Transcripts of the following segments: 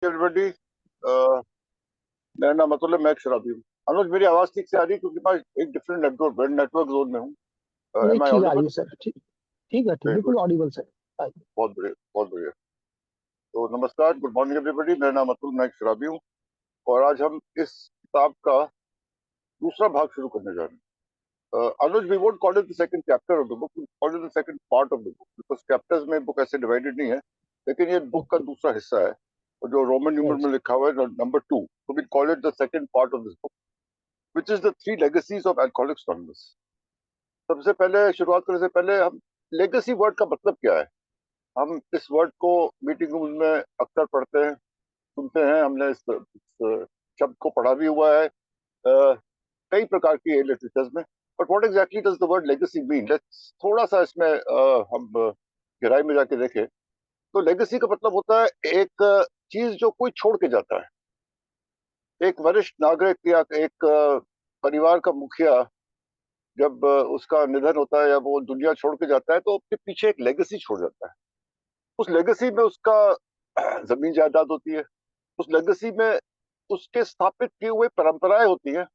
Everybody. मेरा नाम अतुल है, मैं एक शराबी हूँ। अनुज, मेरी आवाज ठीक से आ रही है? क्योंकि मैं एक डिफरेंट नेटवर्क जोन में हूँ। नहीं, एम आई ठीक आ रही ऑडिबल? है सर। ठीक ठीक है, ठीक, वेरी गुड। बिल्कुल ऑडिबल सर। बहुत बढ़िया, बहुत बढ़िया। तो नमस्कार, गुड मॉर्निंग एवरीबॉडी। मेरा नाम अतुल, मैं एक शराबी हूँ। और आज हम इस किताब का दूसरा भाग शुरू करने जा रहे हैं। Anuj, we won't call it the second chapter of the book, call it the second part of the book, because chapters में बुक ऐसे डिवाइडेड नहीं है। लेकिन ये बुक का ओके। दूसरा हिस्सा है, और जो रोमन न्यूमरल राइट। में लिखा हुआ है नंबर 2, तो we call it the second part of this book, which is the three legacies of Alcoholics Anonymous. सबसे पहले शुरुआत करने से पहले हम लेगेसी वर्ड का मतलब क्या है। हम इस वर्ड को मीटिंग रूम में अक्सर पढ़ते हैं, सुनते हैं। हमने इस शब्द को पढ़ा भी हुआ है कई प्रकार की लिटरेचर्स में। But what exactly does the word legacy mean? Let's थोड़ा सा इसमें हम गहराई में जाके देखें। तो लेगेसी का मतलब होता है एक चीज जो कोई छोड़ के जाता है। एक वरिष्ठ नागरिक या एक परिवार का मुखिया जब उसका निधन होता है या वो दुनिया छोड़ के जाता है, तो उसके पीछे एक लेगेसी छोड़ जाता है। उस लेगेसी में उसका जमीन जायदाद होती है, उस लेगेसी में उसके स्थापित किए हुए परंपराएं होती हैं,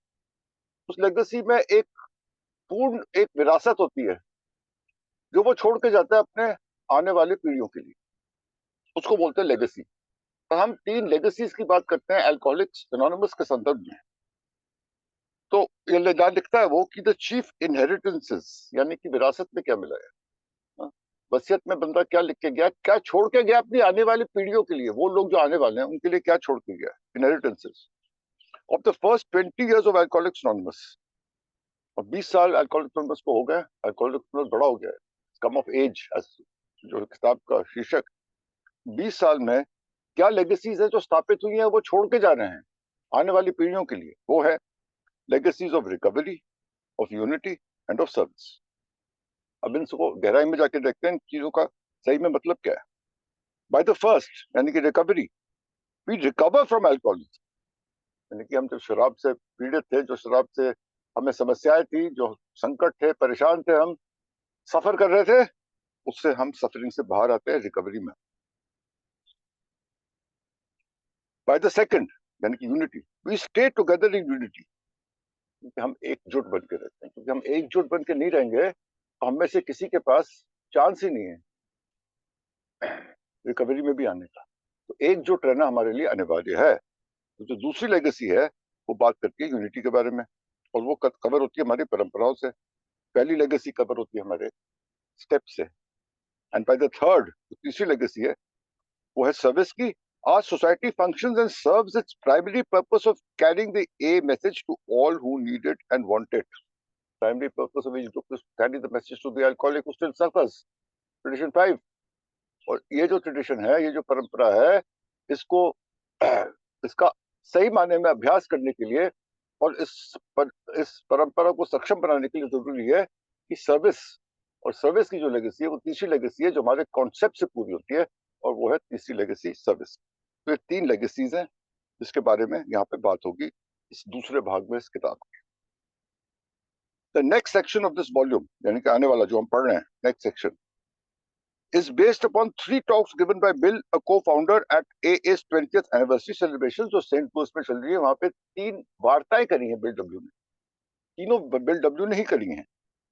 उस लेगेसी में एक पूर्ण एक विरासत होती है जो वो छोड़ के जाता है अपने आने वाली पीढ़ियों के लिए। उसको बोलते हैं लेगेसी। तो हम तीन लेगेसीज की बात करते हैं अल्कोहलिक्स एनोनिमस के संदर्भ में। तो ये लिखता है वो कि द चीफ इनहेरिटेंसेस, यानी कि विरासत में क्या मिला है। हाँ? वसीयत में बंदा क्या लिख के गया, क्या छोड़ के गया अपनी आने वाली पीढ़ियों के लिए, वो लोग जो आने वाले हैं उनके लिए क्या छोड़ के गया। Inheritances of the first 20 years of alcoholics anonymous. और 20 साल अल्कोहलिक्स एनोनिमस को हो गए। अल्कोहलिक्स एनोनिमस बड़ा हो गया है, कम ऑफ एज, जो किताब का शीर्षक। 20 साल में क्या लेगेसीज है जो स्थापित हुई है, वो छोड़ के जा रहे हैं आने वाली पीढ़ियों के लिए। वो है legacies of recovery, of unity end of service. अब इनको गहराई में जाके देखते हैं, इन चीजों का सही में मतलब क्या है। बाय द फर्स्ट, यानी कि recovery, we recover from alcoholism. यानी कि हम जो शराब से पीड़ित थे, जो शराब से हमें समस्याएं थी, जो संकट थे, परेशान थे, हम सफर कर रहे थे, उससे हम सफरिंग से बाहर आते हैं रिकवरी में। बाय द सेकंड, यानी कि unity, we stay together in unity. क्योंकि हम एकजुट बन के रहते हैं। क्योंकि हम एकजुट बन के नहीं रहेंगे तो हम में से किसी के पास चांस ही नहीं है रिकवरी में भी आने का। तो एकजुट रहना हमारे लिए अनिवार्य है। तो जो दूसरी लेगेसी है वो बात करती है यूनिटी के बारे में, और वो कवर होती है हमारी परंपराओं से। पहली लेगेसी कवर होती है हमारे स्टेप से। एंड बाय द थर्ड, तीसरी लेगेसी है वो है सर्विस की। Our society functions and serves its primary purpose of carrying the A message to all who need it and want it. Primary purpose of each group is to carry the message to the alcoholic who still suffers. Tradition 5। और ये जो tradition है, ये जो परंपरा है, इसको इसका सही मायने में अभ्यास करने के लिए और इस परंपरा को सक्षम बनाने के लिए जरूरी है कि सर्विस, और सर्विस की जो लेगेसी है वो तीसरी लेगेसी है जो हमारे कॉन्सेप्ट से पूरी होती है, और वो है तीसरी लेगेसी सर्विस। तो ये तीन लेगेसीज हैं जिसके बारे में यहाँ पे बात होगी इस दूसरे भाग में इस किताब के। The next section of this volume, यानी कि आने वाला जो हम पढ़ रहे हैं next section, is based upon 3 talks given by Bill, a co-founder at AA's 20th anniversary celebration, जो सेंट लुइस में चल रही है। वहां पे 3 वार्ताएं करी हैं बिल डब्ल्यू ने, तीनों बिल डब्ल्यू ने ही करी हैं।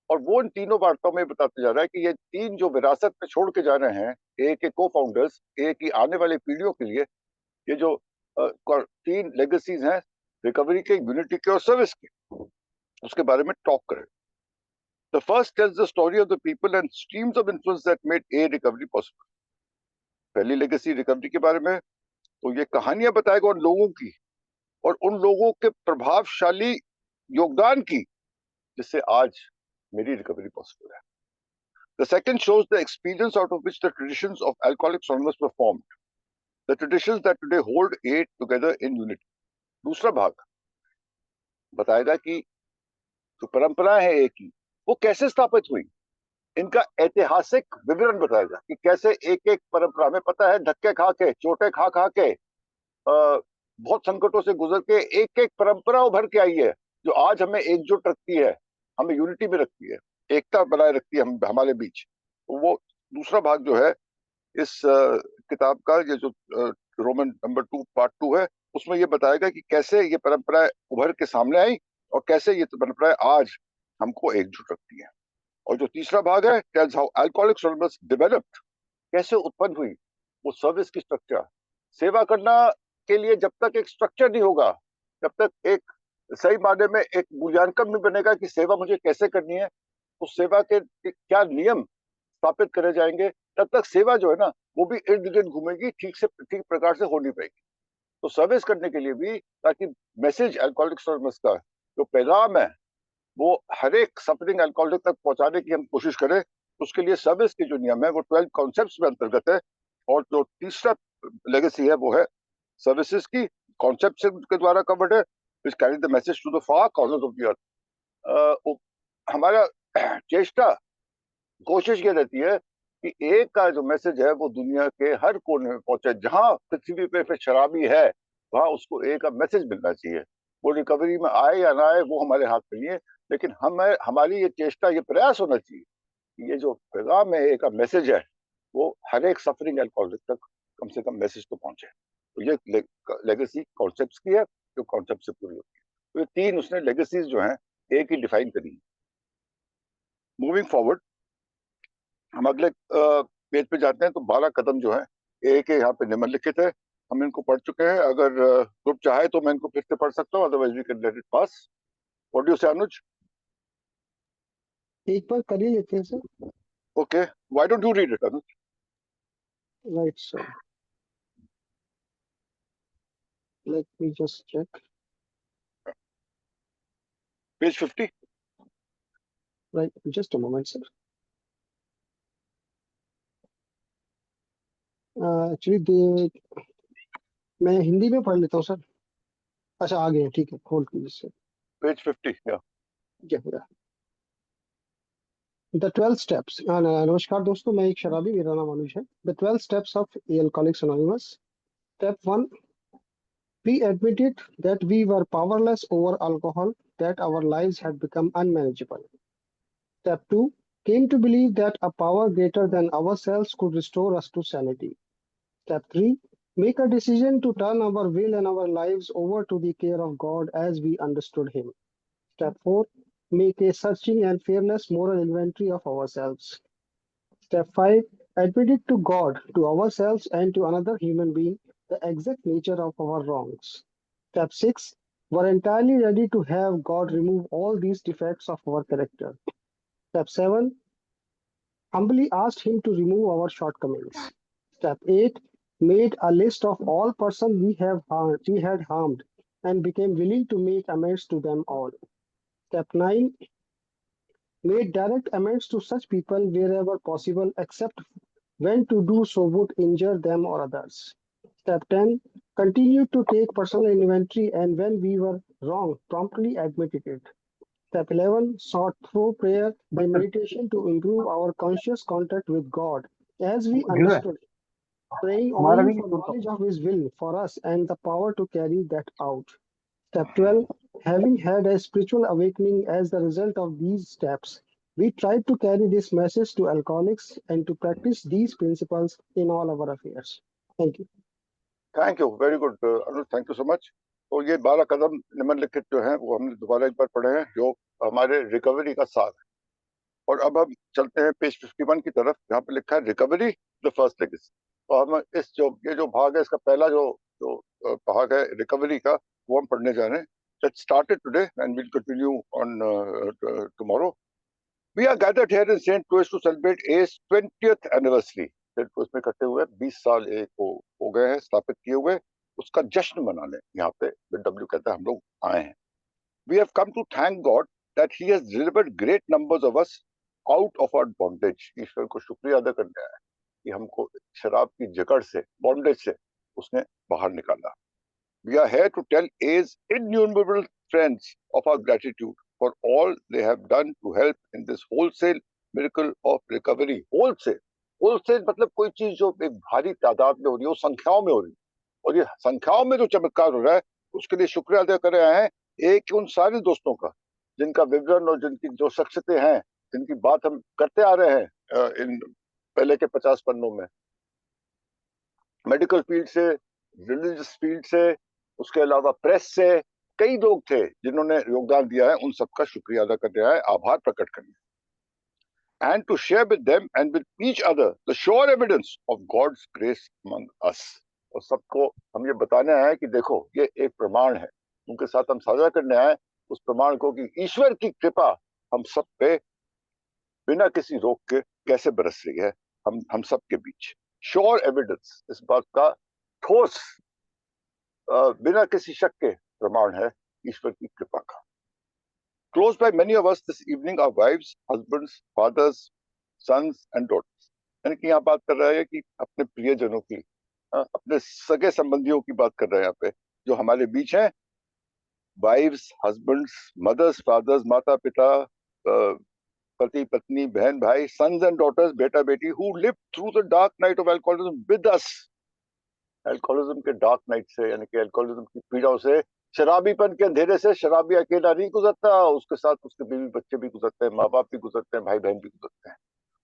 और वो इन तीनों वार्ताओं में बताते जा रहा है कि ये तीन जो विरासत में छोड़ के जा रहे हैं ए के को-फाउंडर्स, ए की आने वाली पीढ़ियों के लिए, ये जो तीन लेगेसीज हैं, रिकवरी के, यूनिटी के और सर्विस के, उसके बारे में टॉक करें। The first tells the story of the people and streams of influence that made A recovery possible. पहली लेगेसी रिकवरी के बारे में, तो ये कहानियां बताएगा उन लोगों की और उन लोगों के प्रभावशाली योगदान की जिससे आज मेरी रिकवरी पॉसिबल है। The second shows the experience out of which the traditions of Alcoholics Anonymous were formed. The traditions that today hold A together in unity. दूसरा भाग बताएगा कि जो परंपराएं हैं एक ही, वो कैसे स्थापित हुई। इनका ऐतिहासिक विवरण बताएगा कि कैसे एक एक परंपरा में, पता है, धक्के खा के, चोटें खा खा के, बहुत संकटों से गुजर के एक एक परंपरा उभर के आई है जो आज हमें एकजुट रखती है, हमें यूनिटी में रखती है, एकता बनाए रखती है हमारे बीच। तो वो दूसरा भाग जो है इस किताब का, ये जो रोमन नंबर 2 पार्ट 2 है, उसमें ये बताएगा कि कैसे ये परंपराएं उभर के सामने आई और कैसे ये परंपराएं आज हमको एकजुट रखती है। और जो तीसरा भाग है, tales how alcoholics anonymous developed, कैसे उत्पन्न हुई वो सर्विस की स्ट्रक्चर। सेवा करना के लिए जब तक एक स्ट्रक्चर नहीं होगा, जब तक एक सही मायने में एक मूल्यांकन नहीं बनेगा कि सेवा मुझे कैसे करनी है, उस सेवा के क्या नियम स्थापित करे जाएंगे, तब तक सेवा जो है ना वो भी इर्द गिर्द घूमेगी, ठीक प्रकार से हो नहीं पाएगी। तो सर्विस करने के लिए भी, ताकि मैसेज अल्कोहलिक्स एनोनिमस का जो पैगाम है वो हर एक सफरिंग अल्कोहलिक तक पहुंचाने की हम कोशिश करें, उसके लिए सर्विस के जो नियम है वो 12 कॉन्सेप्ट्स में अंतर्गत है। और जो तीसरा लेगेसी है वो है सर्विसेज की कॉन्सेप्ट के द्वारा कवर्ड है, which carry the message to the far corners of the earth. हमारा चेष्टा कोशिश ये रहती है कि एक का जो मैसेज है वो दुनिया के हर कोने में पहुंचे। जहां पृथ्वी पे फिर शराबी है वहां उसको एक का मैसेज मिलना चाहिए। वो रिकवरी में आए या ना आए वो हमारे हाथ में नहीं है, लेकिन हमारी ये चेष्टा, ये प्रयास होना चाहिए कि ये जो पैगाम है, एक मैसेज है, वो हर एक सफरिंग अल्कोहलिक तक कम से कम मैसेज तो पहुंचे। तो ये लेगेसी कॉन्सेप्ट्स की है जो कॉन्सेप्ट से पूरी होती है। तो ये तीन उसने लेगेसीज जो हैं एक ही डिफाइन करी है। मूविंग फॉरवर्ड हम अगले पेज पे जाते हैं, तो 12 कदम जो है एक यहाँ पे निम्नलिखित है, हम इनको पढ़ चुके हैं। अगर ग्रुप चाहे तो मैं इनको फिर से पढ़ सकता हूँ, otherwise we can let it pass. What do you say Anuj? एक बार कर ही लेते हैं sir. Okay, why don't you read it Anuj? Right sir, let me just check. Page 50। Right, just a moment sir. Actually मैं हिंदी में पढ़ लेता हूँ सर। अच्छा आ गए, ठीक है, होल्ड कीजिए सर। पेज 50 या क्या द 12 स्टेप्स। नमस्कार दोस्तों, मैं एक शराबी, मेरा नाम अनुज है। The 12 steps of alcoholics anonymous. Step 1, we admitted that we were powerless over alcohol, that our lives had become unmanageable. Step 2, came to believe that a power greater than ourselves could restore us to sanity. Step 3, make a decision to turn our will and our lives over to the care of God as we understood Him. Step 4, make a searching and fearless moral inventory of ourselves. Step 5, admit it to God, to ourselves, and to another human being the exact nature of our wrongs. Step 6, were entirely ready to have God remove all these defects of our character. Step 7, humbly asked Him to remove our shortcomings. Step 8, made a list of all persons we had harmed and became willing to make amends to them all. Step 9, made direct amends to such people wherever possible, except when to do so would injure them or others. Step 10, continued to take personal inventory and when we were wrong, promptly admitted it. Step 11, sought through prayer and meditation to improve our conscious contact with God as we understood, praying only for knowledge of His will for us and the power to carry that out. Step 12, having had a spiritual awakening as the result of these steps, we tried to carry this message to alcoholics and to practice these principles in all our affairs. Thank you. Thank you, very good Anuj, thank you so much. तो ये 12 कदम निम्नलिखित जो हैं वो हमने दोबारा एक बार पढ़े हैं, जो हमारे रिकवरी का सार है। और अब हम चलते हैं पेज 51 की तरफ, जहाँ पे लिखा है रिकवरी द फर्स्ट लेगेसी। तो हम इस ये जो भाग है, इसका पहला जो जो भाग है रिकवरी का, वो हम पढ़ने जा रहे हैं। Let's start it today and we'll continue on tomorrow. We are gathered here in St. Louis to celebrate A's 20th anniversary. Saint Louis में इकट्ठे हुए 20 साल ए को हो गए हैं स्थापित किए हुए, उसका जश्न मनाने यहाँ पे डब्ल्यू कहता है हम लोग आए हैं। We have come to thank God that He has delivered great numbers of us out of our bondage. ईश्वर को शुक्रिया अदा करने आए कि हमको शराब की जकड़ से, बॉन्डेज से उसने बाहर निकाला। We are here to tell A's innumerable friends of our gratitude for all they have done to help in this wholesale miracle of recovery. Wholesale मतलब कोई चीज जो एक भारी तादाद में हो रही है, वो संख्याओं में हो रही है, और ये संख्याओं में जो चमत्कार हो रहा है उसके लिए शुक्रिया अदा कर रहे हैं एक उन सारे दोस्तों का जिनका विवरण और जिनकी जो शख्सियतें हैं, जिनकी बात हम करते आ रहे हैं इन पहले के 50 पन्नों में। मेडिकल फील्ड से रिलीजियस फील्ड से, उसके अलावा प्रेस से, कई लोग थे जिन्होंने योगदान दिया है। उन सबका शुक्रिया अदा करना है, आभार प्रकट करना है, and to share with them and with each other the sure evidence of God's grace among us. और सबको हम ये बताना है कि देखो ये एक प्रमाण है, उनके साथ हम साझा करने आए उस प्रमाण को कि ईश्वर की कृपा हम सब पे बिना किसी रोक के कैसे बरस रही है हम सब के बीच। श्योर एविडेंस, इस बात का ठोस बिना किसी शक के प्रमाण है ईश्वर की कृपा का। Close by many of us this evening are wives, husbands, fathers, sons and daughters। यानी कि यहाँ बात कर रहा है कि अपने प्रियजनों की, अपने सगे संबंधियों की बात कर रहे हैं यहाँ पे, जो हमारे बीच हैं। वाइव्स, हस्बैंड्स, मदर्स, फादर्स, माता पिता, पति पत्नी, बहन भाई, सन्स एंड डॉटर्स, बेटा बेटी, who live through the dark night of alcoholism with us. Alcoholism के डार्क नाइट से, यानी कि अल्कोहलिज्म की पीड़ाओं से, शराबीपन के अंधेरे से शराबी अकेला नहीं गुजरता, उसके साथ उसके बीवी बच्चे भी गुजरते हैं, माँ बाप भी गुजरते हैं, भाई बहन भी गुजरते हैं।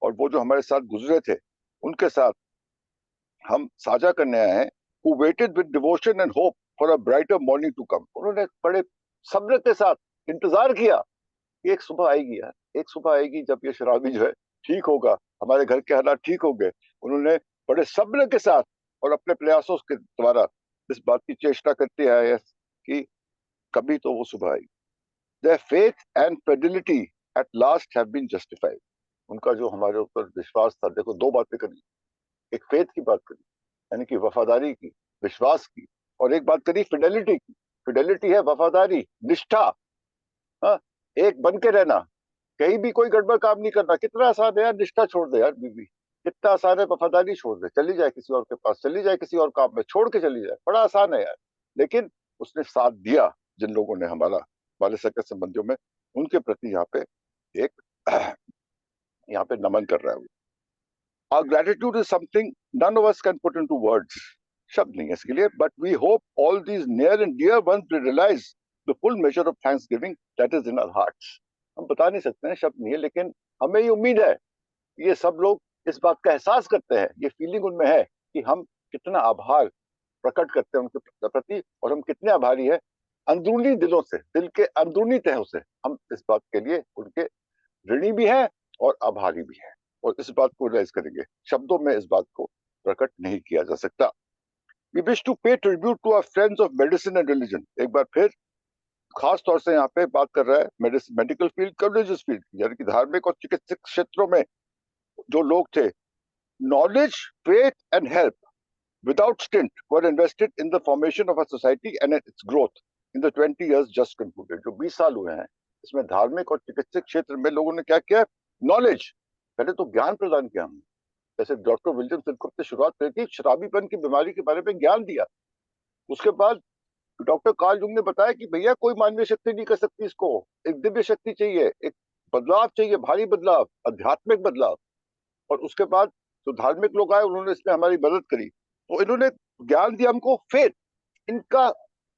और वो जो हमारे साथ गुजरे थे उनके साथ हम साझा करने आए हैं। who waited with devotion and hope for a brighter morning to come। उन्होंने बड़े सब्र के साथ इंतजार किया कि एक सुबह आएगी यार, एक सुबह आएगी जब ये शराबी जो है ठीक होगा, हमारे घर के हालात ठीक होंगे। उन्होंने बड़े सब्र के साथ और अपने प्रयासों के द्वारा इस बात की चेष्टा करते आए हैं कि कभी तो वो सुबह आएगी। Their faith and fidelity at last have been justified। उनका जो हमारे ऊपर विश्वास था, देखो दो बातें करी, एक फेथ की बात करी यानी कि वफादारी की, विश्वास की, और एक बात करी फिडेलिटी की। फिडेलिटी है वफादारी, निष्ठा, हाँ, एक बन के रहना, कहीं भी कोई गड़बड़ काम नहीं करना। कितना आसान है यार, निष्ठा छोड़ दे यार बीवी, कितना आसान है, वफादारी छोड़ दे, चली जाए किसी और के पास, चली जाए किसी और काम में, छोड़ के चली जाए, बड़ा आसान है यार। लेकिन उसने साथ दिया जिन लोगों ने हमारा, हमारे सगे संबंधियों में, उनके प्रति यहाँ पे एक यहाँ पे नमन कर रहा है। Our gratitude is something none of us can put into words। शब्द नहीं है इसके लिए, but we hope all these near and dear ones will realize the full measure of thanksgiving that is in our hearts। हम बता नहीं सकते हैं, शब्द नहीं है, लेकिन हमें ये उम्मीद है कि ये सब लोग इस बात का एहसास करते हैं, ये फीलिंग उनमें है कि हम कितना आभार प्रकट करते हैं उनके प्रति, और हम कितने आभारी है अंदरूनी दिलों से, दिल के अंदरूनी तहों से हम इस बात के लिए उनके ऋणी भी हैं और आभारी भी हैं। और इस बात को रियलाइज करेंगे, शब्दों में इस बात को प्रकट नहीं किया जा सकता। We wish to pay tribute to our friends of medicine and religion। एक बार फिर खास तौर से यहाँ पे बात कर रहा है मेडिकल फील्ड, रिलीजियस फील्ड, यानी कि धार्मिक और चिकित्सक क्षेत्रों में जो लोग थे। Knowledge, faith and help without stint were invested in the formation of a society and its growth in the 20 years just concluded। जो 20 साल हुए हैं इसमें धार्मिक और चिकित्सक क्षेत्र में लोगों ने क्या किया? नॉलेज, पहले तो ज्ञान प्रदान किया हमने, जैसे डॉक्टर विलियम सिलकुप ने शुरुआत करी थी, शराबीपन की बीमारी के बारे में ज्ञान दिया। उसके बाद डॉक्टर कार्ल जुंग ने बताया कि भैया कोई मानवीय शक्ति नहीं कर सकती इसको, एक दिव्य शक्ति चाहिए, एक बदलाव चाहिए, भारी बदलाव, आध्यात्मिक बदलाव। और उसके बाद जो धार्मिक लोग आए उन्होंने इसमें हमारी मदद करी, तो इन्होंने ज्ञान दिया हमको, फेथ, इनका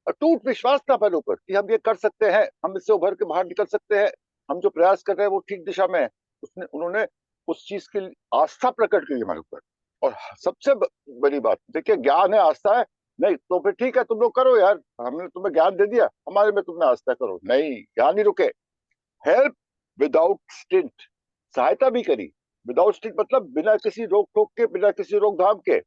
अटूट विश्वास था पहले ऊपर कि हम ये कर सकते हैं, हम इससे उभर के बाहर निकल सकते हैं, हम जो प्रयास कर रहे हैं वो ठीक दिशा में है। उन्होंने उस चीज की आस्था प्रकट की हमारे ऊपर। और सबसे बड़ी बात देखिए, ज्ञान है, आस्था है नहीं, तो फिर ठीक है तुम लोग करो यार, हमने तुम्हें ज्ञान दे दिया, हमारे में तुमने आस्था करो, नहीं, ज्ञान ही रुके। हेल्प विदाउट स्टिंट, सहायता भी करी विदाउट स्टिंट, मतलब बिना किसी रोक टोक के, बिना किसी रोकथाम के,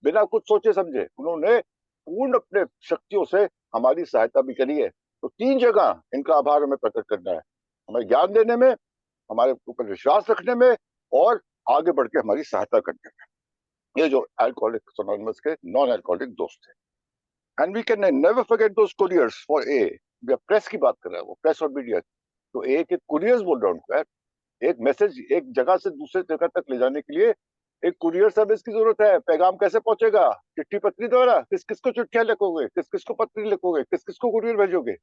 बिना कुछ सोचे समझे उन्होंने पूर्ण अपने शक्तियों से हमारी सहायता भी करी है। तो तीन जगह इनका आभार हमें प्रकट करना है, हमें ज्ञान देने में, हमारे ऊपर विश्वास रखने में, और आगे बढ़ के हमारी सहायता करने में। ये जो अल्कोहलिक्स एनोनिमस के नॉन अल्कोहलिक दोस्त थे। And we can never forget those couriers for A, press की बात कर रहा है वो, प्रेस और मीडिया। तो एक कुरियर्स बोल रहा हूँ उनको यार, एक मैसेज एक जगह से दूसरे जगह तक ले जाने के लिए एक कुरियर सर्विस की जरूरत है। पैगाम कैसे पहुंचेगा? चिट्ठी पत्री द्वारा, किस किस को चिट्ठियां लिखोगे, किस किस को पत्री लिखोगे, किस किस को कुरियर भेजोगे?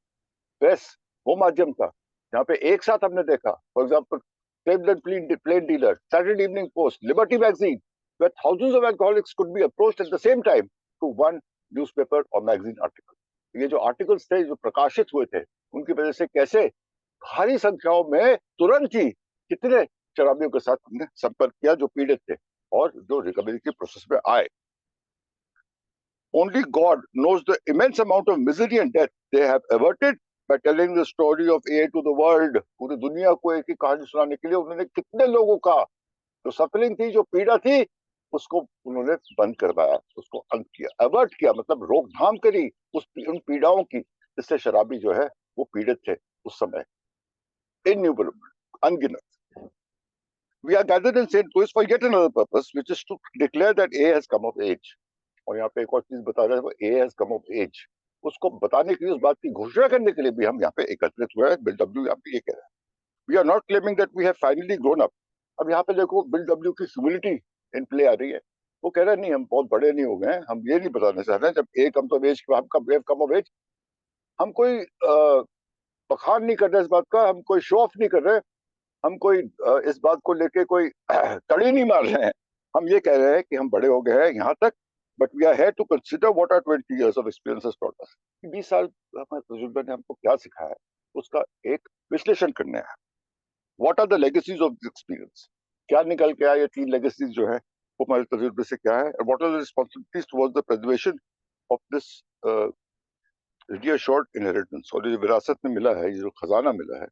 प्रेस वो माध्यम था जहाँ पे एक साथ हमने देखा, for example Cleveland Plain Dealer, Saturday Evening Post, Liberty magazine, where thousands of alcoholics could be approached at the same time to one newspaper or magazine article। ये जो आर्टिकल्स थे जो प्रकाशित हुए थे, उनकी वजह से कैसे भारी संख्याओं में तुरंत ही कितने शराबियों के साथ हमने संपर्क किया जो पीड़ित थे और जो रिकवरी के प्रोसेस में आए। Only God knows the immense amount of misery and death they have averted by telling the story of AI to the world. पूरी दुनिया को एक ही कहानी सुनाने के लिए उन्होंने कितने लोगों का जो सफरिंग थी, जो पीड़ा थी, उसको उन्होंने बंद करवाया, उसको अंत किया, अवर्ट किया, मतलब रोकथाम करी उन पीड़ाओं की जिससे शराबी जो है वो पीड़ित थे उस समय, इन्यूमरेबल, अनगिनत. We are gathered in St. Louis for yet another purpose, which is to declare that A has come of age. और यहाँ पे एक और चीज बता रहे हैं, वो A has come of age. उसको बताने के लिए, उस बात की घोषणा करने के लिए भी हम यहाँ पे एकत्रित हुए हैं. बिल डब्ल्यू यहाँ पे ये कह रहा है. We are not claiming that we have finally grown up. अब यहाँ पे देखो बिल डब्ल्यू की ह्यूमिलिटी इन प्ले आ रही है. वो कह रहा है नहीं, हम बहुत बड़े नहीं हो गए हैं, हम ये नहीं बताना चाह रहे हैं जब ए कम ऑफ एज, हम कम ऑफ एज. हम कोई बखान नहीं कर रहे इस बात का, हम कोई शो ऑफ नहीं कर रहे, हम कोई इस बात को लेके कोई तड़ी नहीं मार रहे हैं. हम ये कह रहे हैं कि हम बड़े हो गए हैं यहाँ तक, but we are here to consider what are 20 years of experience has taught us. 20 साल हमारे तजुर्बे ने हमको क्या सिखाया है, उसका एक विश्लेषण करने हैं. What are the legacies of this experience, क्या निकल के आया, ये 3 लेगेसीज जो है वो हमारे तजुर्बे से क्या है, what are the responsibilities towards the preservation of this reassured inheritance. और ये विरासत में मिला है, ये जो खजाना मिला है,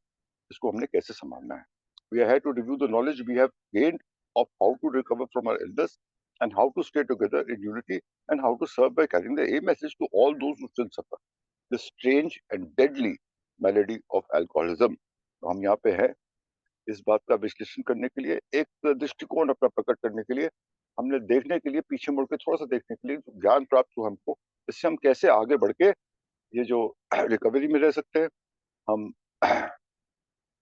इसको हमने कैसे संभालना है. We are here to review the knowledge we have gained of how to recover from our illness and how to stay together in unity and how to serve by carrying the A message to all those who still suffer the strange and deadly malady of alcoholism. तो हम यहाँ पे हैं इस बात का विश्लेषण करने के लिए, एक दृष्टिकोण अपना प्रकट करने के लिए, हमने देखने के लिए, पीछे मुड़ के थोड़ा सा देखने के लिए ज्ञान प्राप्त हुआ हमको, इससे हम कैसे आगे बढ़ के ये जो रिकवरी में रह सकते हैं, हम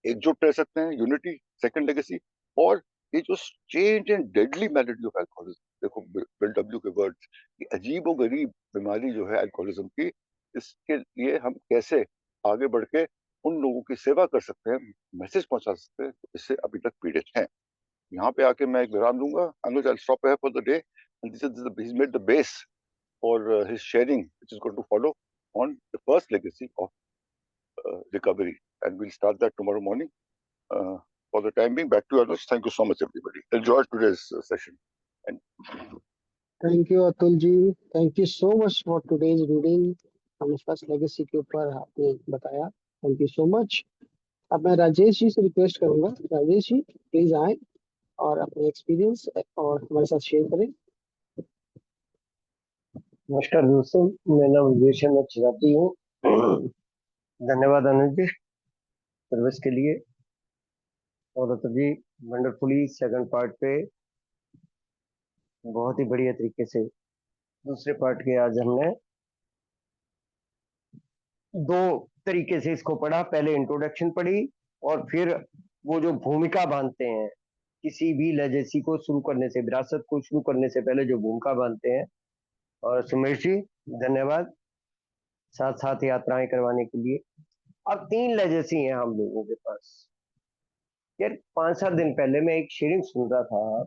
एकजुट रह सकते हैं, यूनिटी, सेकंड लेगेसी. और ये जो strange and deadly malady of alcoholism, देखो बिल डब्ल्यू के वर्ड्स, ये अजीब और गरीब बीमारी जो है अल्कोहलिज्म की, इसके लिए हम कैसे आगे बढ़ के उन लोगों की सेवा कर सकते हैं, मैसेज पहुंचा सकते हैं तो इससे अभी तक पीड़ित हैं. यहाँ पे आके मैं एक विराम दूंगा. अनुज, I'll stop here for the day, and he's made the base for his sharing, which is going to follow on the first legacy of recovery, and we'll start that tomorrow morning. For the time being, back to you, Anush. Thank you so much, everybody. Enjoy today's session. And thank you Atul ji, thank you so much for today's reading. हमें first legacy के ऊपर आपने बताया, thank you so much. अब मैं राजेश जी से request करूंगा, Rajesh ji please आए और अपने एक्सपीरियंस और हमारे साथ शेयर करें. नमस्कार दोस्तों, मैं नाम विवेश चिराती हूँ. धन्यवाद अनुज जी सर्विस के लिए. और Atul ji wonderfully second part पे बहुत ही बढ़िया तरीके से दूसरे पार्ट के आज हमने 2 तरीके से इसको पढ़ा. पहले इंट्रोडक्शन पढ़ी और फिर वो जो भूमिका बांधते हैं किसी भी लेजेसी को शुरू करने से, विरासत को शुरू करने से पहले जो भूमिका बांधते हैं. और सुमेश जी धन्यवाद साथ साथ यात्राएं करवाने के लिए. अब 3 लेजेसी हैं हम लोगों के पास. यार 5-7 दिन पहले मैं एक शेयरिंग सुन रहा था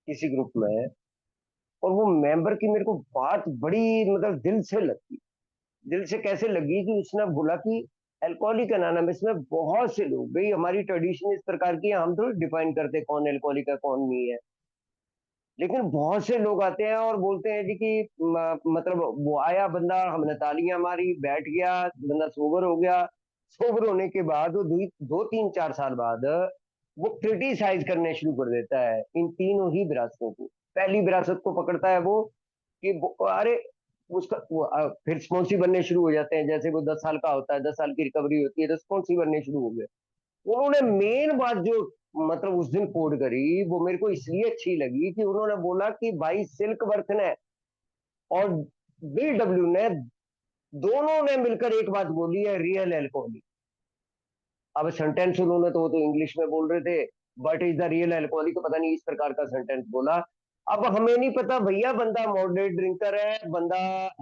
किसी ग्रुप में, और वो मेंबर की मेरे को बात बड़ी मतलब दिल से लगी. दिल से कैसे लगी कि उसने बोला कि अल्कोहलिक अनोनिमस में बहुत से लोग, भाई हमारी ट्रेडिशन इस प्रकार की है, हम तो डिफाइन करते कौन अल्कोहलिक है कौन नहीं है, लेकिन बहुत से लोग आते हैं और बोलते हैं जी कि मतलब वो आया बंदा, हमने तालियां मारी, बैठ गया, बंदा सोबर हो गया. सोबर होने के बाद वो 2-3-4 साल बाद वो क्रिटिसाइज करने शुरू कर देता है इन तीनों ही विरासतों को. पहली विरासत को पकड़ता है वो कि अरे उसका फिर स्पॉन्सी बनने शुरू हो जाते हैं. जैसे वो 10 साल का होता है, 10 साल की रिकवरी होती है तो स्पॉन्सी बनने शुरू हो गए. उन्होंने मेन बात जो मतलब उस दिन कोड करी वो मेरे को इसलिए अच्छी लगी कि उन्होंने बोला कि भाई सिल्कवर्थ ने और बिल डब्ल्यू ने दोनों ने मिलकर एक बात बोली है, रियल अल्कोहलिक. अब सेंटेंस उन्होंने तो इंग्लिश में बोल रहे थे, but is the real alcoholic, पता नहीं इस प्रकार का सेंटेंस बोला. अब हमें नहीं पता भैया बंदा मॉडरेट ड्रिंकर है, बंदा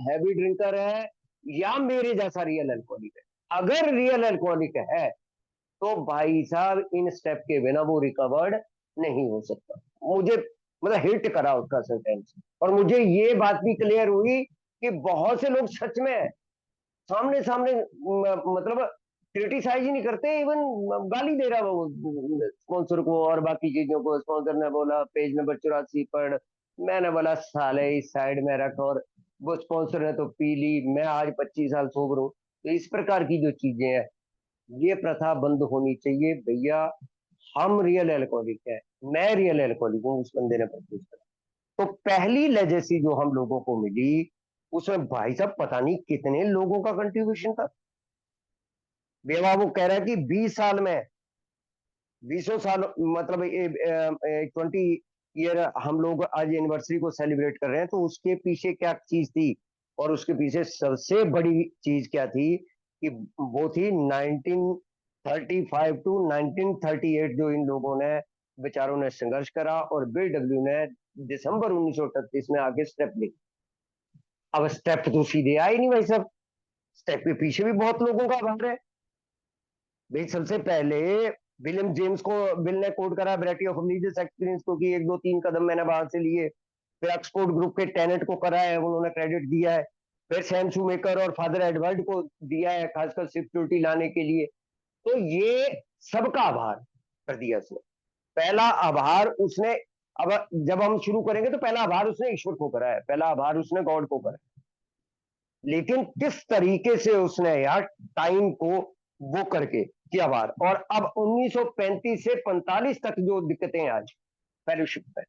हैवी ड्रिंकर है, या मेरे जैसा रियल अल्कोहलिक है. अगर रियल अल्कोहलिक है तो भाई साहब इन स्टेप के बिना वो रिकवर्ड नहीं हो सकता. मुझे मतलब हिट करा उसका सेंटेंस, और मुझे ये बात भी क्लियर हुई कि बहुत से लोग सच में सामने सामने मतलब क्रिटिसाइज ही नहीं करते, इवन गाली दे रहा वो स्पॉन्सर को और बाकी चीजों को. स्पॉन्सर ने बोला पेज नंबर 84 पर, मैंने बोला साले इस साइड में रख और वो स्पॉन्सर है तो पी ली, मैं आज 25 साल सोबर हूँ। तो इस प्रकार की जो चीजें हैं, ये प्रथा बंद होनी चाहिए भैया। हम रियल एल्कोहलिक है, मैं रियल एल्कोहलिक हूँ, उस बंदे ने प्रपोज करा। तो पहली लेजेसी जो हम लोगों को मिली, उसमें भाई साहब पता नहीं कितने लोगों का कंट्रीब्यूशन था। बेवा वो कह रहा है कि 20 साल में 20 साल, मतलब 20 ईयर हम लोग आज एनिवर्सरी को सेलिब्रेट कर रहे हैं, तो उसके पीछे क्या चीज थी, और उसके पीछे सबसे बड़ी चीज क्या थी कि वो थी 1935 टू 1938 जो इन लोगों ने बेचारों ने संघर्ष करा, और बिल डब्ल्यू ने दिसंबर 1938 में आगे स्टेप ली। अब स्टेप तो सीधे आए नहीं भाई साहब, स्टेप के पीछे भी बहुत लोगों का आभार है भाई। सबसे पहले विलियम जेम्स को बिल ने कोट करा वैरायटी ऑफ रिलीजियस एक्सपीरियंस को, कि 1 2 3 कदम मैंने बाहर से लिए। फिर ऑक्सफोर्ड ग्रुप के टेनेट को करा है, उन्होंने क्रेडिट दिया है। फिर सैम शूमेकर और फादर एडवर्ड को दिया है, खासकर सिक्योरिटी लाने के लिए। तो ये सबका आभार कर दिया उसने। पहला आभार उसने, अब जब हम शुरू करेंगे तो पहला आभार उसने ईश्वर को करा है, पहला आभार उसने गॉड को करा है। लेकिन किस तरीके से उसने यार टाइम को वो करके किया आभार। और अब 1935 से 45 तक जो दिक्कतें आज फेलोशिप में,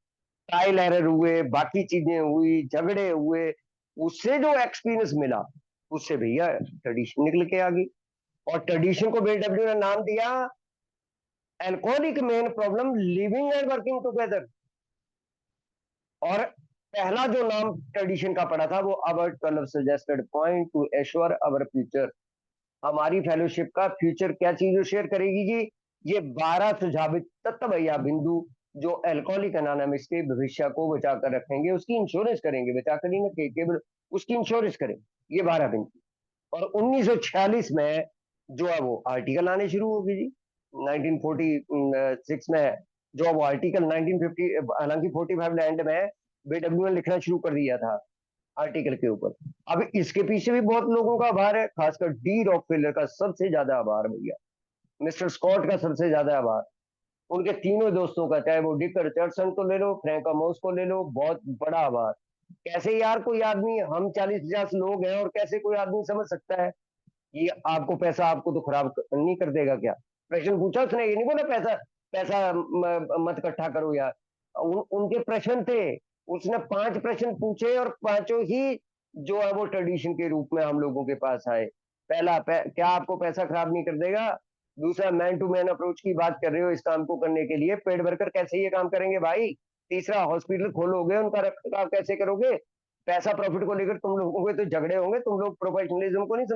ट्रायल एरर हुए, बाकी चीजें हुई, झगड़े हुए, उससे जो एक्सपीरियंस मिला, उससे भैया ट्रेडिशन निकल के आ गई। और ट्रेडिशन को बीडब्ल्यू ने नाम दिया alcoholic main problem living and working together. और पहला जो नाम ट्रेडिशन का पड़ा था वो अवर 12 सजेस्टेड पॉइंट टू एश्योर अवर फ्यूचर। हमारी फेलोशिप का फ्यूचर क्या चीज शेयर करेगी जी? ये 12 सुझावित तत्व या बिंदु जो एल्कोहलिक एनोनिमस के भविष्य को बचा कर रखेंगे, उसकी इंश्योरेंस करेंगे, बचा कर ही ना केवल उसकी इंश्योरेंस करेंगे। ये 12 बिंदु। और 1946 में जो है वो आर्टिकल आने शुरू होगी जी। 1946 में जो वो आर्टिकल 1950, हालांकि 45 लैंड में बीडब्ल्यू ने लिखना शुरू कर दिया था आर्टिकल के ऊपर। अब इसके पीछे भी बहुत लोगों का आभार है, खासकर डी रॉकफेलर का सबसे ज्यादा आभार भैया, मिस्टर स्कॉट का सबसे ज्यादा आभार, उनके तीनों दोस्तों का, चाहे वो डिक रिचर्डसन को ले लो, फ्रैंक अमोस को ले लो, बहुत बड़ा आभार। कैसे यार कोई आदमी, हम 40-50 लोग हैं और कैसे कोई आदमी समझ सकता है ये आपको पैसा आपको तो खराब नहीं कर देगा क्या? प्रश्न पूछा उसने, ये नहीं बोला पैसा पैसा मत इकट्ठा करो यार। उनके प्रश्न थे, उसने 5 प्रश्न पूछे और पांचों ही जो है वो ट्रेडिशन के रूप में हम लोगों के पास आए। पहला, क्या आपको पैसा खराब नहीं कर देगा? दूसरा, मैन टू मैन अप्रोच की बात कर रहे हो, इस काम को करने के लिए पेड वर्कर कैसे ये काम करेंगे भाई? तीसरा, हॉस्पिटल खोलोगे, उनका रखरखाव कैसे करोगे? पैसा प्रॉफिट को लेकर तुम लोगों के तो झगड़े होंगे, तुम लोग प्रोफेशनलिज्म को नहीं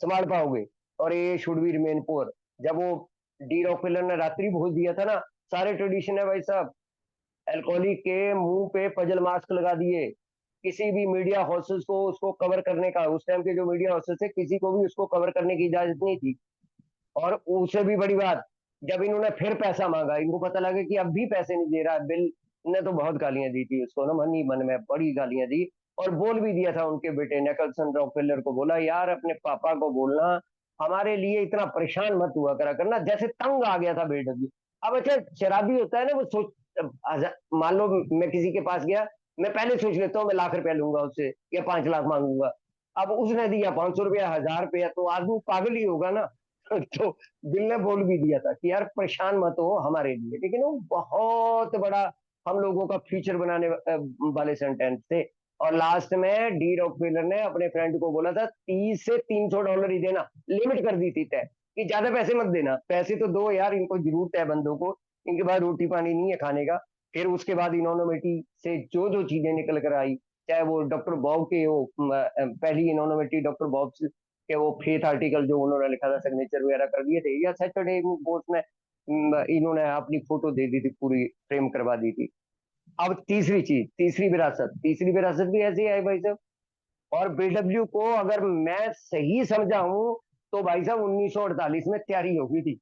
संभाल पाओगे। और ये शुड बी रिमेन पोर, जब वो डी रॉकफेलर ने रात्रि भोज दिया था ना, सारे ट्रेडिशन है भाई साहब, अल्कोहलिक के मुंह पे पजल मास्क लगा दिए। किसी भी मीडिया हाउसेस को उसको कवर करने का, उस टाइम के जो मीडिया हाउसेस थे, किसी को भी उसको कवर करने की इजाजत नहीं थी। और उससे भी बड़ी बात, जब इन्होंने फिर पैसा मांगा, इनको पता लगा कि अब भी पैसे नहीं दे रहा, बिल ने तो बहुत गालियां दी थी उसको ना, मन ही मन में बड़ी गालियां दी। और बोल भी दिया था उनके बेटे निकलसन रॉकफेलर को, बोला यार अपने पापा को बोलना हमारे लिए इतना परेशान मत हुआ करा करना, जैसे तंग आ गया था बेडब्ल्यू। अब अच्छा, शराबी होता है ना वो सोच, मान लो मैं किसी के पास गया, मैं पहले सोच लेता हूँ मैं ₹1,00,000 लूंगा उससे या 5 लाख मांगूंगा। अब उसने दिया 500 रुपया, 1000 रुपया, तो आदमी पागल ही होगा ना। तो दिल ने बोल भी दिया था कि यार परेशान मत हो हमारे लिए, लेकिन वो बहुत बड़ा हम लोगों का फ्यूचर बनाने वाले सेंटेंस थे। और लास्ट में डी रॉकफेलर ने अपने फ्रेंड को बोला था $30 से $300 ही देना, लिमिट कर दी थी तय कि ज्यादा पैसे मत देना, पैसे तो दो यार, इनको जरूरत है बंदों को, इनके पास रोटी पानी नहीं है खाने का। फिर उसके बाद इनोनोमेटी से जो जो चीजें निकल कर आई, चाहे वो डॉक्टर बॉब के वो पहली इनोनोमेटी डॉक्टर बॉब के वो फेथ आर्टिकल जो उन्होंने लिखा था, सिग्नेचर वगैरह कर दिए थे, या सैटरडे पोस्ट में इन्होंने अपनी फोटो दे दी थी, पूरी फ्रेम करवा दी थी। अब तीसरी चीज, तीसरी विरासत भी ऐसी है भाई साहब। और बीडब्ल्यू को अगर मैं सही समझा हूं तो भाई साहब 1948 में तैयारी हो गई थी,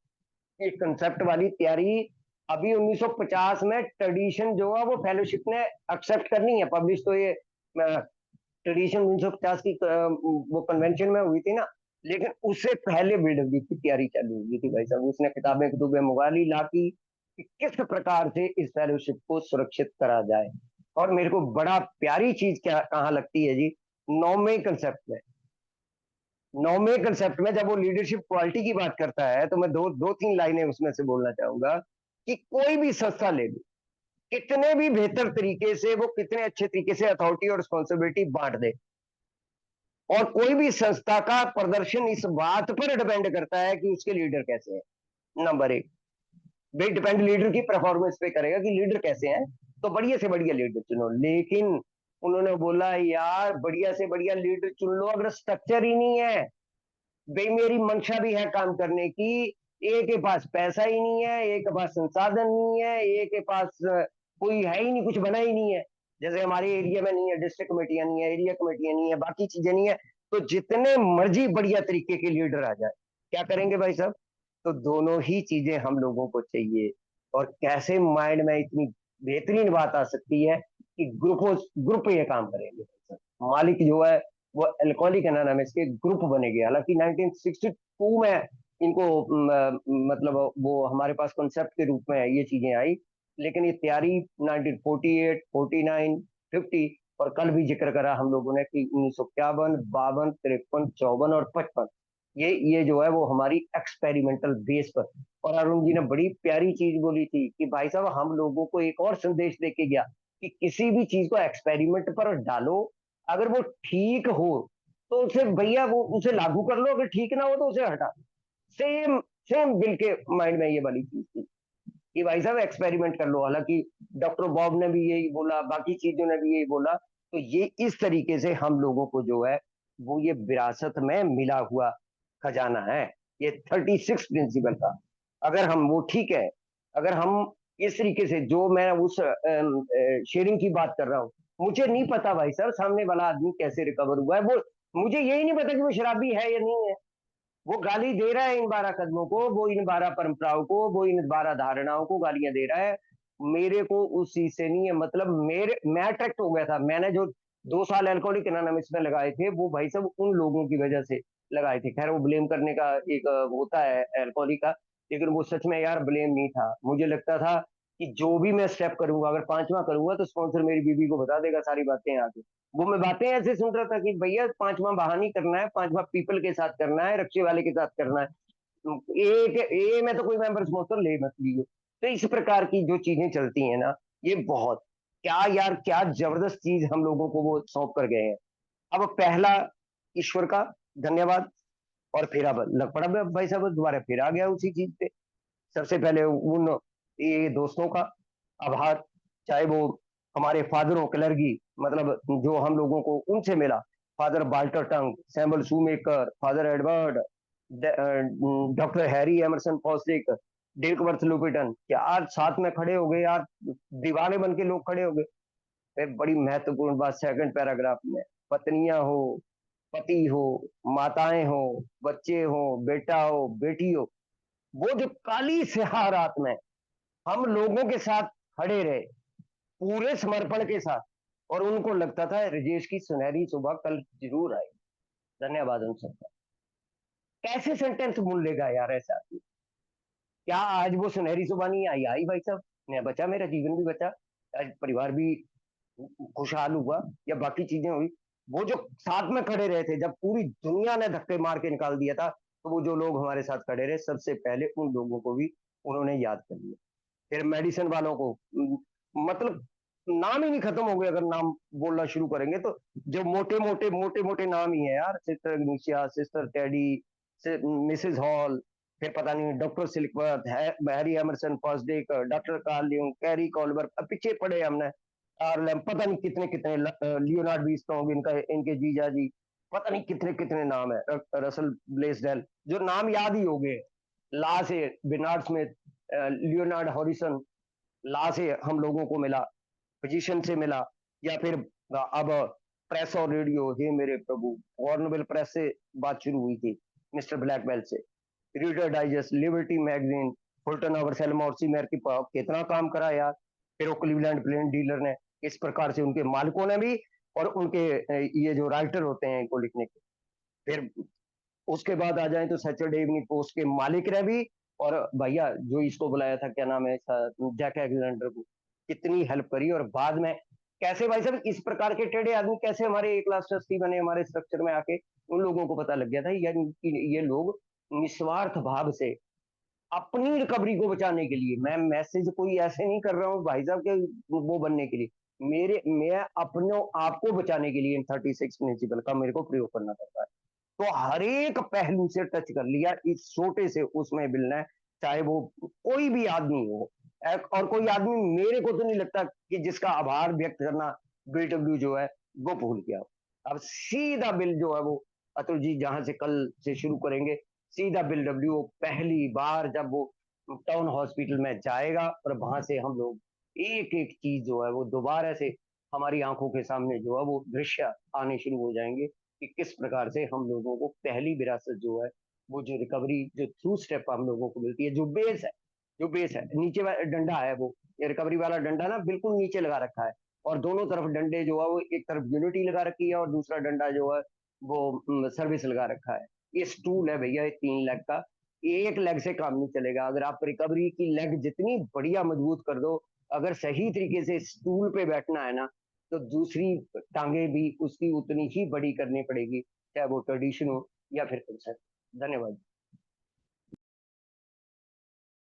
एक कंसेप्ट वाली तैयारी। अभी 1950 में ट्रेडिशन जो है वो फेलोशिप ने एक्सेप्ट करनी है, पब्लिश तो ये ट्रेडिशन 1950 की वो कन्वेंशन में हुई थी ना, लेकिन उससे पहले बीडब्ल्यू की तैयारी चालू हुई थी भाई साहब। उसने किताबें मंगा ली ला की कि किस प्रकार से इस फेलोशिप को सुरक्षित करा जाए। और मेरे को बड़ा प्यारी चीज क्या कहाँ लगती है जी, 9वें कंसेप्ट में। 9वें कंसेप्ट में जब वो लीडरशिप क्वालिटी की बात करता है, तो मैं दो तीन लाइनें उसमें से बोलना चाहूंगा कि कोई भी संस्था ले लो, कितने भी बेहतर तरीके से वो कितने अच्छे तरीके से अथॉरिटी और रिस्पॉन्सिबिलिटी बांट दे, और कोई भी संस्था का प्रदर्शन इस बात पर डिपेंड करता है कि उसके लीडर कैसे हैं। नंबर एक, भाई डिपेंड लीडर की परफॉर्मेंस पे करेगा कि लीडर कैसे हैं, तो बढ़िया से बढ़िया लीडर चुनो। लेकिन उन्होंने बोला यार बढ़िया से बढ़िया लीडर चुन लो, अगर स्ट्रक्चर ही नहीं है, भाई मेरी मंशा भी है काम करने की, एक के पास पैसा ही नहीं है, एक के पास संसाधन नहीं है, एक के पास कोई है ही नहीं, कुछ बना ही नहीं है। जैसे हमारे एरिया में नहीं है, डिस्ट्रिक्ट कमेटियां नहीं है, एरिया कमेटियां नहीं है, बाकी चीजें नहीं है, तो जितने मर्जी बढ़िया तरीके के लीडर आ जाए, क्या करेंगे भाई साहब? तो दोनों ही चीजें हम लोगों को चाहिए। और कैसे माइंड में इतनी बेहतरीन बात आ सकती है कि ग्रुप ये काम करेंगे भाई साहब। मालिक जो है वो अल्कोहलिक एनोनिमस के ग्रुप बने गए। हालांकि 1962 में इनको मतलब वो हमारे पास कॉन्सेप्ट के रूप में ये चीजें आई, लेकिन ये तैयारी 1948, 49, 50 और कल भी जिक्र करा हम लोगों ने कि 1951, 52, 53, 54 और 55, ये जो है वो हमारी एक्सपेरिमेंटल बेस पर। और अरुण जी ने बड़ी प्यारी चीज बोली थी कि भाई साहब हम लोगों को एक और संदेश देके गया कि किसी भी चीज को एक्सपेरिमेंट पर डालो, अगर वो ठीक हो तो उसे भैया वो उसे लागू कर लो, अगर ठीक ना हो तो उसे हटा। सेम सेम बिल के माइंड में ये वाली चीज थी कि भाई साहब एक्सपेरिमेंट कर लो। हालांकि डॉक्टर बॉब ने भी यही बोला, बाकी चीजों ने भी यही बोला। तो ये इस तरीके से हम लोगों को जो है वो ये विरासत में मिला हुआ खजाना है, ये 36 प्रिंसिपल का। अगर हम वो ठीक है, अगर हम इस तरीके से जो मैं उस शेयरिंग की बात कर रहा हूँ, मुझे नहीं पता भाई साहब सामने वाला आदमी कैसे रिकवर हुआ है, वो मुझे यही नहीं पता कि वो शराबी है या नहीं है। वो गाली दे रहा है इन 12 कदमों को, वो इन 12 परंपराओं को, वो इन 12 धारणाओं को गालियां दे रहा है। मेरे को उस चीज से नहीं है मतलब, मेरे मैं अट्रैक्ट हो गया था। मैंने जो 2 साल अल्कोहलिक एनोनिमस में लगाए थे, वो भाई साहब उन लोगों की वजह से लगाए थे। खैर वो ब्लेम करने का एक होता है अल्कोहलिक का, लेकिन वो सच में यार ब्लेम नहीं था। मुझे लगता था कि जो भी मैं स्टेप करूंगा, अगर 5वां करूंगा तो स्पॉन्सर मेरी बीवी को बता देगा सारी बातें आगे। वो मैं बातें ऐसे सुन रहा था कि भैया 5वां बाहर नहीं करना है, 5वां पीपल के साथ करना है, रक्शे वाले के साथ करना है, ए में तो कोई मेंबर स्पॉन्सर ले मत लीजिए। तो इस प्रकार की जो चीजें चलती हैं ना, ये बहुत क्या यार, क्या जबरदस्त चीज हम लोगों को वो सौंप कर गए हैं। अब पहला ईश्वर का धन्यवाद, और फिर अब लग पड़ा भाई साहब दोबारा फिर आ गया उसी चीज पे। सबसे पहले उन ये दोस्तों का आभार, चाहे वो हमारे फादरों क्लर्गी, मतलब जो हम लोगों को उनसे मिला, father Walter Tunks, Samuel Shoemaker, father Edward, doctor Harry Emerson Fosdick, डिकवर्थ लुपिटन, यार साथ में खड़े हो गए यार, दीवाने बन के लोग खड़े हो गए। फिर बड़ी महत्वपूर्ण बात सेकंड पैराग्राफ में, पत्नियां हो, पति हो, माताएं हो, बच्चे हो, बेटा हो, बेटी हो, वो जो काली स्याह रात में हम लोगों के साथ खड़े रहे पूरे समर्पण के साथ, और उनको लगता था राजेश की सुनहरी सुबह कल जरूर आएगी। धन्यवाद उन सबका। कैसे सेंटेंस भूल लेगा यार ऐसा आदमी? क्या आज वो सुनहरी सुबह नहीं आई? आई भाई साहब, मैं बचा, मेरा जीवन भी बचा, आज परिवार भी खुशहाल हुआ, या बाकी चीजें हुई। वो जो साथ में खड़े रहे थे जब पूरी दुनिया ने धक्के मार के निकाल दिया था, तो वो जो लोग हमारे साथ खड़े रहे, सबसे पहले उन लोगों को भी उन्होंने याद कर लिया। फिर मेडिसिन वालों को, मतलब नाम ही नहीं खत्म हो गए अगर नाम बोलना शुरू करेंगे तो। जो मोटे मोटे नाम ही है यार, sister Ignatia, sister Teddy, missus Hall, फिर पता नहीं doctor Silkworth, Harry Emerson Fosdick, doctor Carl Jung, कैरी कॉलबर, पीछे पड़े हमने, और पता नहीं कितने कितने, लियोनार्ड वीस्टोंग इनका, इनके जीजा जी, पता नहीं कितने कितने नाम है, रसल ब्लेसडेल, जो नाम याद ही हो गए। ला से बिनार्ड स्मिथ, लियोनार्ड हॉरिसन, ला से हम लोगों को मिला, फिजिशियन से मिला, या फिर अब प्रेस और रेडियो, हे मेरे प्रभु, वॉर्नवेल प्रेस से बात शुरू हुई थी, मिस्टर ब्लैकबेल से, reader digest, liberty magazine, Fulton और सेल्मा और सीमेर की कितना काम करा यार। फिर वो क्लीवलैंड प्लेन डीलर ने, इस प्रकार से उनके मालिकों ने भी, और उनके ये जो राइटर होते हैं इनको लिखने के। फिर उसके बाद आ जाए तो सैटरडे इवनिंग पोस्ट के मालिक ने भी, और भैया जो इसको बुलाया था क्या नाम है, जैक एलेक्जेंडर को, कितनी हेल्प करी। और बाद में कैसे भाई साहब इस प्रकार के टेढ़े आदमी कैसे हमारे एक क्लास ट्रस्टी बने हमारे स्ट्रक्चर में आके, उन लोगों को पता लग गया था ये लोग निस्वार्थ भाव से अपनी रिकवरी को बचाने के लिए, मैं मैसेज कोई ऐसे नहीं कर रहा हूँ भाई साहब के वो बनने के लिए, मैं अपने आप को बचाने के लिए इन 36 प्रिंसिपल का मेरे को प्रयोग करना पड़ता है। तो हर एक पहलू से टच कर लिया इस छोटे से उसमें बिल ने, चाहे वो कोई भी आदमी हो, और कोई आदमी मेरे को तो नहीं लगता कि जिसका आभार व्यक्त करना बिल डब्ल्यू जो है वो भूल गया। अब सीधा बिल जो है वो अतुल जी जहां से कल से शुरू करेंगे, सीधा बिल डब्ल्यू पहली बार जब वो टाउन हॉस्पिटल में जाएगा और वहां से हम लोग एक एक चीज जो है वो दोबारा से हमारी आंखों के सामने जो है वो दृश्य आने शुरू हो जाएंगे कि किस प्रकार से हम लोगों को पहली विरासत जो है वो जो रिकवरी जो थ्रू स्टेप हम लोगों को मिलती है, जो बेस है नीचे वाला डंडा है वो, ये रिकवरी वाला डंडा ना बिल्कुल नीचे लगा रखा है, और दोनों तरफ डंडे जो है वो एक तरफ यूनिटी लगा रखी है और दूसरा डंडा जो है वो सर्विस लगा रखा है। ये स्टूल है भैया, ये 3 लेग का, एक लेग से काम नहीं चलेगा। अगर आप रिकवरी की लेग जितनी बढ़िया मजबूत कर दो, अगर सही तरीके से स्टूल पे बैठना है ना, तो दूसरी टांगे भी उसकी उतनी ही बड़ी करनी पड़ेगी, चाहे वो ट्रेडिशन हो या फिर कंसेप्ट। धन्यवाद।